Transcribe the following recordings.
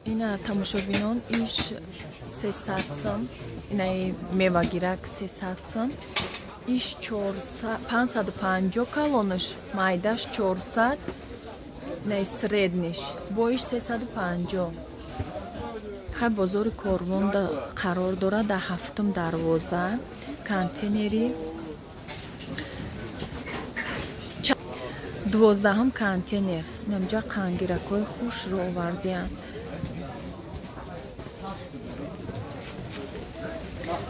اینا تماشابینان ایش 300 سم اینا میوه‌گیرک 300 سم ایش 550 کالونش مایداش 400 نه سردنش با ایش 350 های بازار کاروان قرار داره در هفتم دروازه کانتینری 12 کانتینر اینجا قنگیرک‌های خوش رو آوردین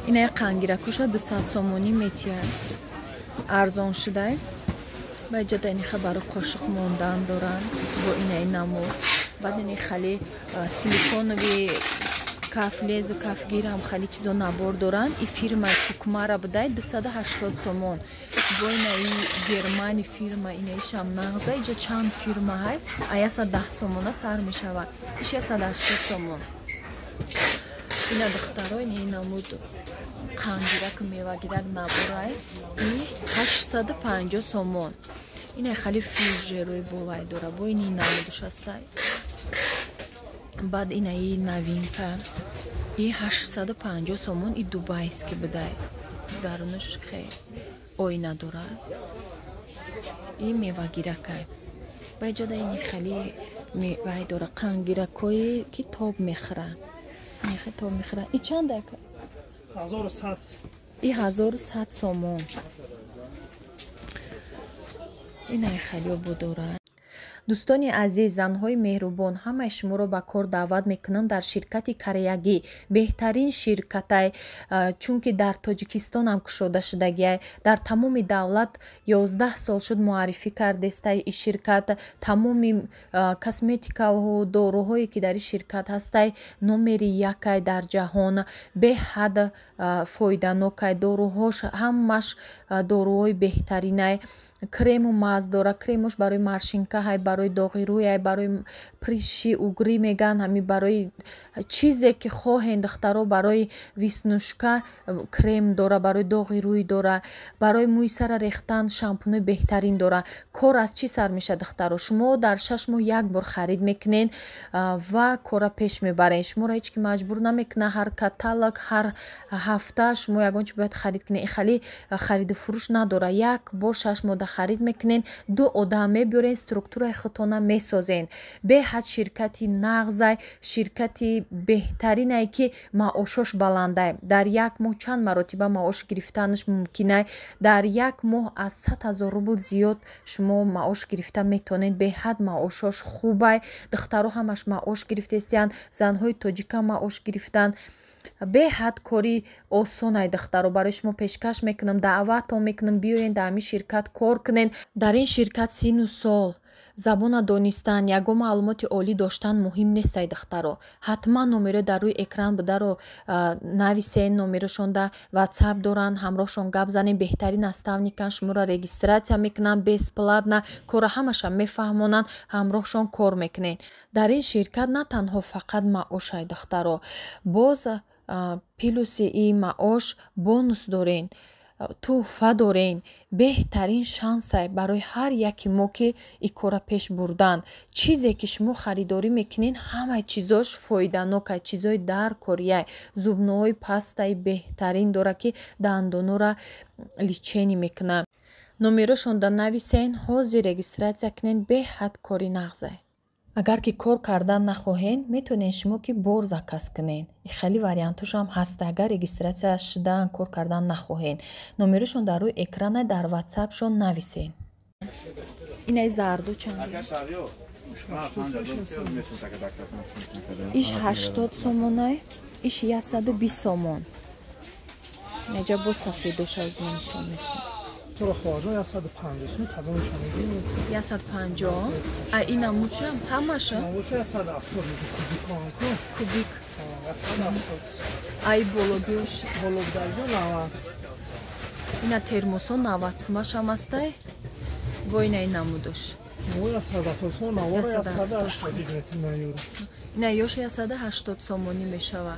اینا قنگیرک‌هاش 200 سومونی میتیه ارزان شده و جدا این خبر قاشق موندن دارن با اینا نمود بعد این خیلی سیلیکونوی کافلیز کافگیر هم خیلی چیزا نبار دارن این فیرما کوکمارا بده 280 سومون با این گرمانی فیرما اینایش هم نغزه اینجا چند فیرما های ایسا 10 سومونه سر میشود ایش 180 سومون اینا دخترها این نمود قنگیرک میوه‌گیرک نبارای این 850 سومون این خیلی فیوژه روی بولای داره با این نمودش هسته بعد این نوینکه این 850 سومون این دوبایست که بده درونش خیلی آینه داره این میوه‌گیرکه باید جدا این خیلی میوه داره قنگیرکایی که تاب میخوره تاب میخوره این چند دکه؟ 1100 این 1100 سومون این خیلی بوداره دوستان عزیز زنهای مهربان همه شما رو به کار دعوت میکنم در شرکت کریگی بهترین شرکت چون که در تاجیکستان هم کشوده شدگی در تمام دولت 11 سال شد معرفی کرده است این شرکت تمام کسمتیکا و داروهایی که در این شرکت هست نمره 1 در جهان به حد فایده‌ناک داروهاش همش داروهای بهترینه کرم و ماز داره کرمش برای مارشینکا های برای داغی روی برای پریشی اوگری میگن همین برای چیزی که خواهند دخترها برای ویسنوشکا کرم داره برای داغی روی داره برای موی سر ریختن شامپونای بهترین داره کار از چی سر میشه دخترها شما در 6 ماه یک بار خرید میکنین و کار پیش میبرین شما را هیچ کی مجبور نمیکنه هر کاتالوگ هر هفته شما یگان چی باید خرید کنین خیلی خرید فروش نداره یک بار 6 ماه خرید میکنین دو آدم میبرین استرکتور خودتون میسازین به حد شرکتی نغزه شرکتی بهترینه که معاشش بلنده در یک ماه چند مرتبه معاش گرفتنش ممکنه در یک ماه از 100,000 روبل زیاد شما معاش گرفته میتونین به حد معاشش خوبه دخترها همش معاش گرفتن زنهای تاجیکا معاش گرفتن به حد کاری آسانه دخترها برای شما پیشکش میکنم دعوت میکنم بیاین در این شرکت کار کنین در این شرکت 39 سال زبان دانستن یگو معلومات عالی داشتن مهم نیست دخترها حتما نمره در روی اکران بده رو نویسین نمرشون در واتساپ دارن همراهشون گپ زنین بهترین استاونیکن شما را رجیستراسیا میکنن بسپلاتنا کار همش میفهمونن همراهشون کار میکنین در این شرکت نه تنها فقط معاش دخترها باز پلوس این معاش بونوس دارین توفه دارین بهترین شانس برای هر یکی ما که این کار پیش بردن چیزی که شما خریداری میکنین همه چیزاش فایده‌ناک چیزای در کاریه زبنه‌های پستای بهترین داره که دندونا را لیچینی میکنه نمرشون در نویسین حاضر رجیستراسیا کنین به حد کاری نغزه اگر که کار کردن نخواهین میتونین شما که بار زکس کنین خیلی واریانتش هم هست اگر رجیستراسیا شدن کار کردن نخواهین نمرشون در روی اکران در واتساپ شون نویسین اینه زردو چنده ایش 80 سومونه ایش 120 سومون نجا با سفیدوش از منشون میتونین چرا خواهد 150 کدامش میگیم 150 این نموچه همشه نموچه 170 کوبیک 170 ای بولوگیوش بولوگدارگی 90 اینا ترموسو 90 سماش هم هسته با این نمودش موی 170 سوم نواره 180 میتونه یورو اینا یوش 180 سومونی میشوه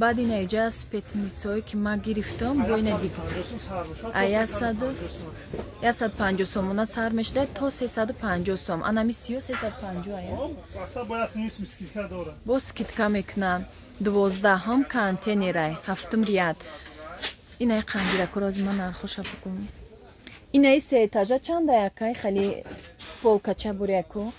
баъд ин эҷа спецницое ки ма гирифтам бо ина дига 150 сомона сар мешудад то 350 сом анами 350 ая бо скидка мекунанд 12 контейнерай 7 рияд инаи қандиракуро аз ма нархоша бигум инаи се этажа чанда якай хали полкача буряку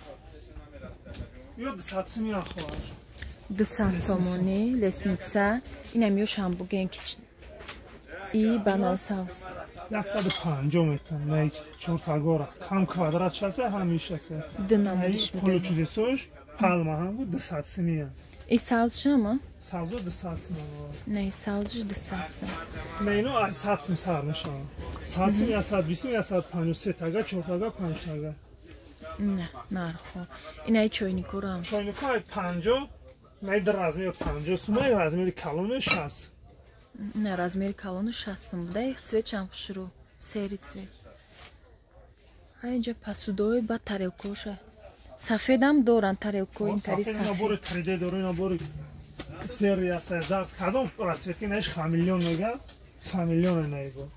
200 сомони лестница инам ё шамбугенки и банан савс 150 метр на 4 гора кам квадрат шасе ҳамишасе динамодиш получудесош палма ҳам 200 симия и савс шама савзо 200 симия не савс 200 мено ай 100 сим сар мешава 100 сим 120 150 тага 4 тага 5 тага не нархо инаи чойникурам чойникай 50 найдар размер 50 сумай размери калони 60 не размери калони 60 буда свечам хушру сери цвет инҷа пасудои ба тарелкоша сафедам доран тарелко интари сафед набори 3D доран набори серия сезар кадом расветки наш хамелеон мега хамелеон найго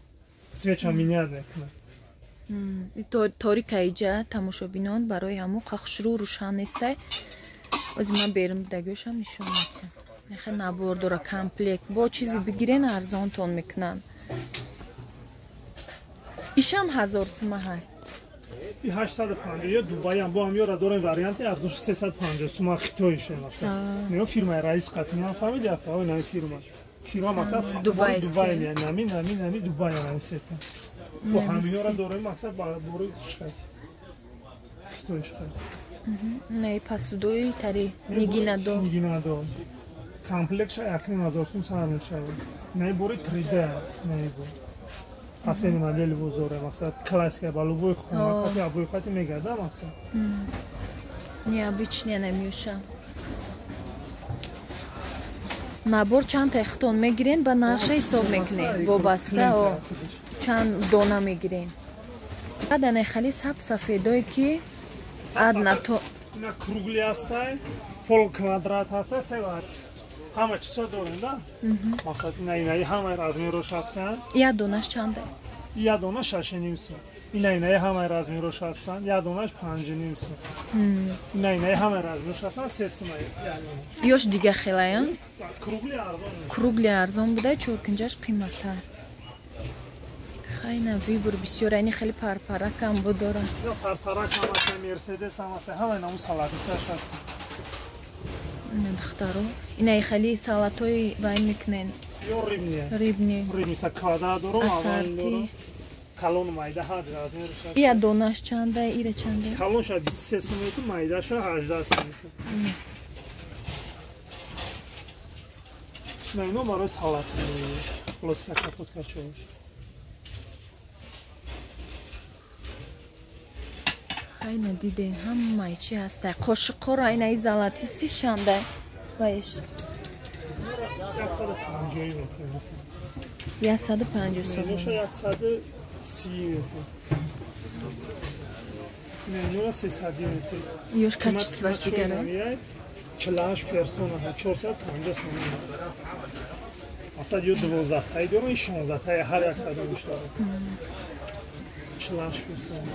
свеча миняд мекна торика иҷа тамошобинон барои ҳамо қахшру рӯшан нестай ози ман берим дагӯшам нишон метиҳам нехе набор дора комплект бо чизи бигирен арзонтон мекунанд ишам 1000 сума ҳай и 850 ё дубайам бо ҳам ёра дорем варианти арзош 350 сума хитои шемаса нео фирмаи раис қатмиан фамилия фаой нами фирма мақсад дубай нами дубай нами сета бо ҳам ёра дорем мақсад бори шикайти хитои шикайти не пасудои тари нигинадо комплектша 1000 сум сар мешавад не бори 3D не бо асени модели бузоре мақсад классика ба любой хонахати абрӯи хати мегарда мақсад необычне намеша набор чанд техтон мегирен ба нақша ҳисоб мекунед вобаста чанд дона мегирен баъдане хали саб сафедое ки адна то на кругли астай пол квадрат аста сева ҳама чизо дорем да мақсад инаи ҳамаи размерош ҳастанд я донаш чанда я дона 6.5 сум инаи ҳамаи размерош ҳастанд я донаш 5.5 сум инаи ҳамаи размерош ҳастанд 3 сум ёш дига хелая кругли арзон буда чоркинҷаш қиматтар хайна вибур бисёр айни хеле парпаракам будора ё парпаракам аста мерседес ам аста ҳамаи наму салатисаш ҳаст духтаро инаи хали салатои вай мекунен ё рибни са квадрат дорум асарти калон майда ҳад размерш я донаш чанда ира чанда калонша 23 см майдаша 18 см найно барои салат лоткачош айна диден ҳамаи чи ҳастай қошиқоро айнаи залатисти шанда ваеш 150 сом 130 метр 300 метр ёш качестваш дигара 48 персона 450 сом асад ё 12 тай дорам 16 тай ҳар як кадомиш дорам 48 персона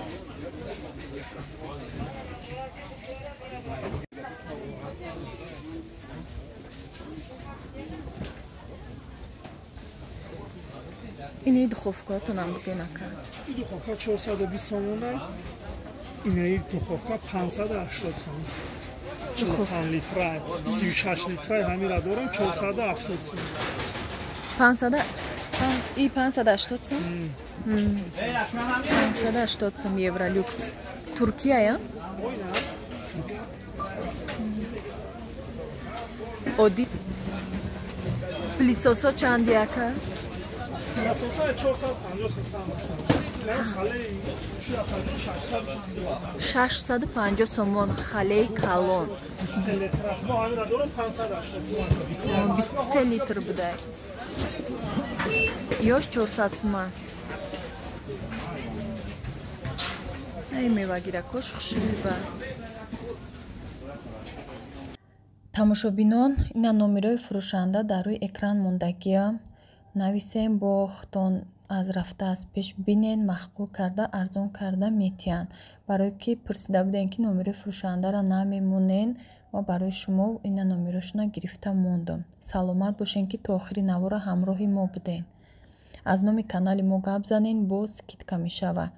ини духовкаатонам бигенака духовка 420 сомона инаи духовка 580 сом 45 литрай 36 литрай ҳамира дорам 470 сом 500 и 580 сом 580 сом евролюкс туркия я оди пилисосо чандияка пилисосо 450 сом 650 сомон халеи калон 23 литр буда ёш 400 сомон ай мевагира кош хушуба тамошобинон, ина номерои фурӯшанда дар рӯи экран мондагия. Нависем бо хутон аз рафта аз пеш бинен, маҳқул карда, арзон карда метиҳанд. Барое ки пурсида будем ки номерои фурӯшандаро намемонен, ва барои шумо ина номерошона гирифта мондам. Саломат бошен ки то охири навора ҳамроҳи мо буден. аз номи канали мо гап занен, боз скидка мешавад.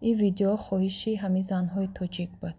ин видео хоҳиши ҳамин занҳои тоҷик буд.